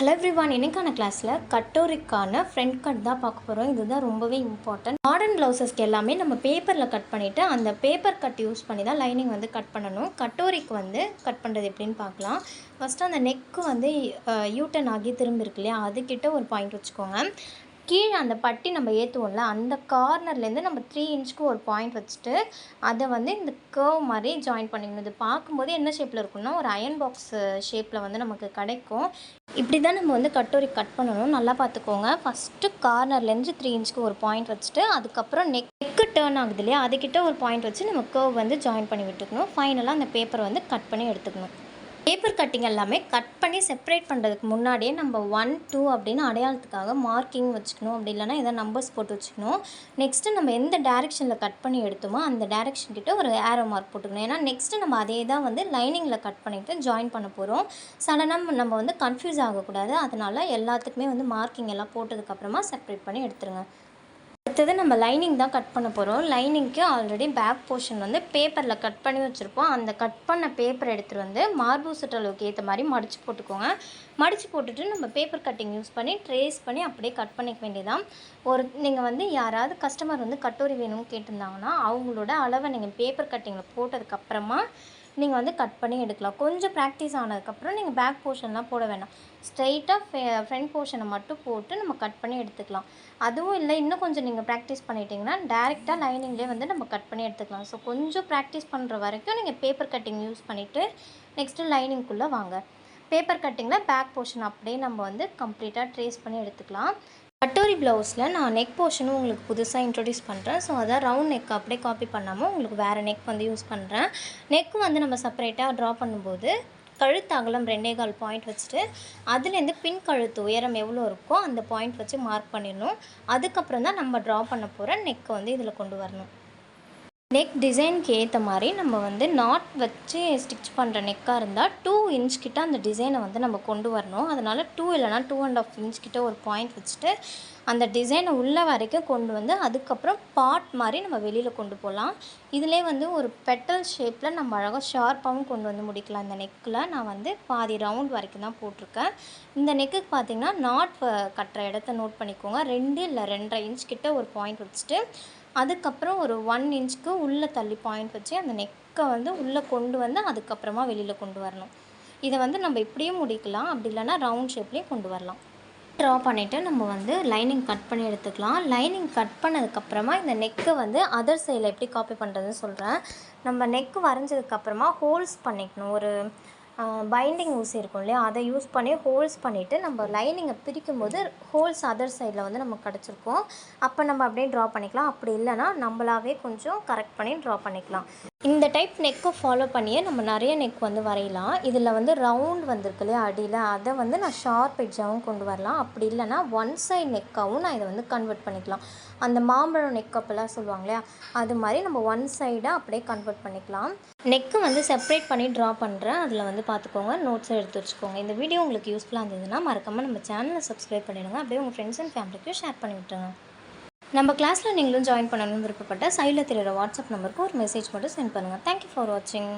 Hello everyone, இன்னைக்கான கிளாஸில் கட்டோரிக்கான front cut தான் பார்க்க போகிறோம். இதுதான் ரொம்பவே இம்பார்ட்டன்ட். மாடர்ன் ப்ளவுசஸ்க்கு எல்லாமே நம்ம பேப்பரில் கட் பண்ணிவிட்டு அந்த பேப்பர் கட் யூஸ் பண்ணி தான் லைனிங் வந்து கட் பண்ணணும். கட்டோரிக்கு வந்து கட் பண்ணுறது எப்படின்னு பார்க்கலாம். ஃபஸ்ட்டு அந்த நெக்கு வந்து யூட்டன் ஆகி திரும்பி இருக்கு இல்லையா, அதுக்கிட்ட ஒரு பாயிண்ட் வச்சுக்கோங்க. கீழே அந்த பட்டி நம்ம ஏற்றுவோம்ல, அந்த கார்னர்லேருந்து நம்ம 3 இன்ச்சுக்கு ஒரு பாயிண்ட் வச்சுட்டு அதை வந்து இந்த கர்வ் மாதிரி ஜாயின் பண்ணிக்கணும். இது பார்க்கும்போது என்ன ஷேப்பில் இருக்குன்னா, ஒரு அயன் பாக்ஸ் ஷேப்பில் வந்து நமக்கு கிடைக்கும். இப்படி தான் நம்ம வந்து கட்டோரி கட் பண்ணணும். நல்லா பார்த்துக்கோங்க. ஃபஸ்ட்டு கார்னர்லேருந்து 3 இன்ச்சுக்கு ஒரு பாயிண்ட் வச்சுட்டு, அதுக்கப்புறம் நெக்கு டேர்ன் ஆகுது இல்லையா, அதுக்கிட்ட ஒரு பாயிண்ட் வச்சு நம்ம கர்வ் வந்து ஜாயின் பண்ணி விட்டுக்கணும். ஃபைனலாக அந்த பேப்பரை வந்து கட் பண்ணி எடுத்துக்கணும். பேப்பர் கட்டிங் எல்லாமே கட் பண்ணி செப்பரேட் பண்ணுறதுக்கு முன்னாடியே நம்ம 1, 2 அப்படின்னு அடையாளத்துக்காக மார்க்கிங் வச்சுக்கணும். அப்படி இல்லைனா எதாவது நம்பர்ஸ் போட்டு வச்சுக்கணும். நெக்ஸ்ட்டு நம்ம எந்த டேரெக்ஷனில் கட் பண்ணி எடுத்தோமோ அந்த டேரெக்ஷன் கிட்ட ஒரு ஏரோ மார்க் போட்டுக்கணும். ஏன்னா நெக்ஸ்ட்டு நம்ம அதே தான் வந்து லைனிங்கில் கட் பண்ணிவிட்டு ஜாயின் பண்ண போகிறோம். சடனாக நம்ம வந்து கன்ஃபியூஸ் ஆகக்கூடாது. அதனால் எல்லாத்துக்குமே வந்து மார்க்கிங் எல்லாம் போட்டதுக்கப்புறமா செப்பரேட் பண்ணி எடுத்துருங்க. அடுத்தது நம்ம லைனிங் தான் கட் பண்ண போகிறோம். லைனிங்க்கு ஆல்ரெடி பேக் போர்ஷன் வந்து பேப்பரில் கட் பண்ணி வச்சுருப்போம். அந்த கட் பண்ண பேப்பர் எடுத்துகிட்டு வந்து மார்பு சுற்றளவுக்கு ஏற்ற மாதிரி மடித்து போட்டுக்கோங்க. மடித்து போட்டுட்டு நம்ம பேப்பர் கட்டிங் யூஸ் பண்ணி ட்ரேஸ் பண்ணி அப்படியே கட் பண்ணிக்க வேண்டியதான். நீங்கள் வந்து யாராவது கஸ்டமர் வந்து கட்டோரி வேணும்னு கேட்டிருந்தாங்கன்னா அவங்களோட அளவை நீங்கள் பேப்பர் கட்டிங்கில் போட்டதுக்கப்புறமா நீங்கள் வந்து கட் பண்ணி எடுக்கலாம். கொஞ்சம் ப்ராக்டிஸ் ஆனதுக்கப்புறம் நீங்கள் பேக் போர்ஷன்லாம் போட வேண்டாம். ஸ்ட்ரைட்டாக ஃப்ரண்ட் போர்ஷனை மட்டும் போட்டு நம்ம கட் பண்ணி எடுத்துக்கலாம். அதுவும் இல்லை, இன்னும் கொஞ்சம் நீங்கள் ப்ராக்டிஸ் பண்ணிட்டீங்கன்னா டேரெக்டாக லைனிங்லேயே வந்து நம்ம கட் பண்ணி எடுத்துக்கலாம். ஸோ கொஞ்சம் ப்ராக்டிஸ் பண்ணுற வரைக்கும் நீங்கள் பேப்பர் கட்டிங் யூஸ் பண்ணிவிட்டு நெக்ஸ்ட்டு லைனிங்குள்ளே வாங்க. பேப்பர் கட்டிங்கில் பேக் போர்ஷன் அப்படியே நம்ம வந்து கம்ப்ளீட்டாக ட்ரேஸ் பண்ணி எடுத்துக்கலாம். கட்டோரி ப்ளவுஸில் நான் நெக் போர்ஷனும் உங்களுக்கு புதுசாக இன்ட்ரடியூஸ் பண்ணுறேன். ஸோ அதான் ரவுண்ட் நெக் அப்படியே காப்பி பண்ணாமல் உங்களுக்கு வேறு நெக் வந்து யூஸ் பண்ணுறேன். நெக்கு வந்து நம்ம செப்பரேட்டாக ட்ரா பண்ணும்போது கழுத்து அகலம் 2.25 பாயிண்ட் வச்சுட்டு அதுலேருந்து பின் கழுத்து உயரம் எவ்வளோ இருக்கோ அந்த பாயிண்ட் வச்சு மார்க் பண்ணிடணும். அதுக்கப்புறம் தான் நம்ம ட்ரா பண்ண போகிற நெக்கை வந்து இதில் கொண்டு வரணும். நெக் டிசைனுக்கு ஏற்ற மாதிரி நம்ம வந்து நாட் வச்சு ஸ்டிச் பண்ணுற நெக்காக இருந்தால் 2 இன்ச் கிட்ட அந்த டிசைனை வந்து நம்ம கொண்டு வரணும். அதனால் 2 இல்லைனா 2.5 இன்ச் கிட்ட ஒரு பாயிண்ட் வச்சுட்டு அந்த டிசைனை உள்ள வரைக்கும் கொண்டு வந்து அதுக்கப்புறம் பார்ட் மாதிரி நம்ம வெளியில் கொண்டு போகலாம். இதிலே வந்து ஒரு பெட்டல் ஷேப்பில் நம்ம அழகாக ஷார்ப்பாகவும் கொண்டு வந்து முடிக்கலாம். இந்த நெக்கில் நான் வந்து பாதி ரவுண்ட் வரைக்கும் தான் போட்டிருக்கேன். இந்த நெக்குக்கு பார்த்திங்கன்னா நாட் கட்டுற இடத்த நோட் பண்ணிக்கோங்க. 2 இல்லை 2.5 இன்ச் கிட்ட ஒரு பாயிண்ட் வச்சுட்டு அதுக்கப்புறம் ஒரு 1 இன்ச்சுக்கு உள்ளே தள்ளி பாயிண்ட் வச்சு அந்த நெக்கை வந்து உள்ளே கொண்டு வந்து அதுக்கப்புறமா வெளியில் கொண்டு வரணும். இதை வந்து நம்ம இப்படியும் முடிக்கலாம், அப்படி இல்லைனா ரவுண்ட் ஷேப்லேயும் கொண்டு வரலாம். ட்ரா பண்ணிவிட்டு நம்ம வந்து லைனிங் கட் பண்ணி எடுத்துக்கலாம். லைனிங் கட் பண்ணதுக்கப்புறமா இந்த நெக்கை வந்து அதர் சைடில் எப்படி காப்பி பண்ணுறதுன்னு சொல்கிறேன். நம்ம நெக்கு வரைஞ்சதுக்கப்புறமா ஹோல்ஸ் பண்ணிக்கணும். ஒரு பைண்டிங் ஊசி இருக்கும் இல்லையா, அதை யூஸ் பண்ணி ஹோல்ஸ் பண்ணிவிட்டு நம்ம லைனிங்கை பிரிக்கும்போது ஹோல்ஸ் அதர் சைடில் வந்து நமக்கு கிடச்சிருக்கும். அப்போ நம்ம அப்படியே ட்ரா பண்ணிக்கலாம். அப்படி இல்லைனா நம்மளாவே கொஞ்சம் கரெக்ட் பண்ணி ட்ரா பண்ணிக்கலாம். இந்த டைப் நெக்கை ஃபாலோ பண்ணியே நம்ம நிறைய நெக் வந்து வரையலாம். இதில் வந்து ரவுண்ட் வந்திருக்கு இல்லையா அடியில், அதை வந்து நான் ஷார்ப் எட்ஜாகவும் கொண்டு வரலாம். அப்படி இல்லைனா ஒன் சைட் நெக்காகவும் நான் இதை வந்து கன்வெர்ட் பண்ணிக்கலாம். அந்த மாம்பழம் நெக் அப்பெல்லாம் சொல்லுவாங்க இல்லையா, அது மாதிரி நம்ம ஒன் சைடாக அப்படியே கன்வெர்ட் பண்ணிக்கலாம். நெக்கு வந்து செப்பரேட் பண்ணி ட்ரா பண்ணுறேன். அதில் வந்து பார்த்துக்கோங்க, நோட்ஸை எடுத்து வச்சுக்கோங்க. இந்த வீடியோ உங்களுக்கு யூஸ்ஃபுல்லாக இருந்ததுன்னா மறக்காமல் நம்ம சேனலை சப்ஸ்கிரைப் பண்ணிடுங்க. அப்படியே உங்கள் ஃப்ரெண்ட்ஸ் அண்ட் ஃபேமிலிக்கும் ஷேர் பண்ணி விட்டுருங்க. நம்ம கிளாஸில் நீங்களும் ஜாயின் பண்ணணும்னு விருப்பப்பட்ட சைடில் தெரியுற வாட்ஸ்அப் நம்பருக்கு ஒரு மெசேஜ் மட்டும் சென்ட் பண்ணுங்கள். தேங்க்யூ ஃபார் வாட்சிங்.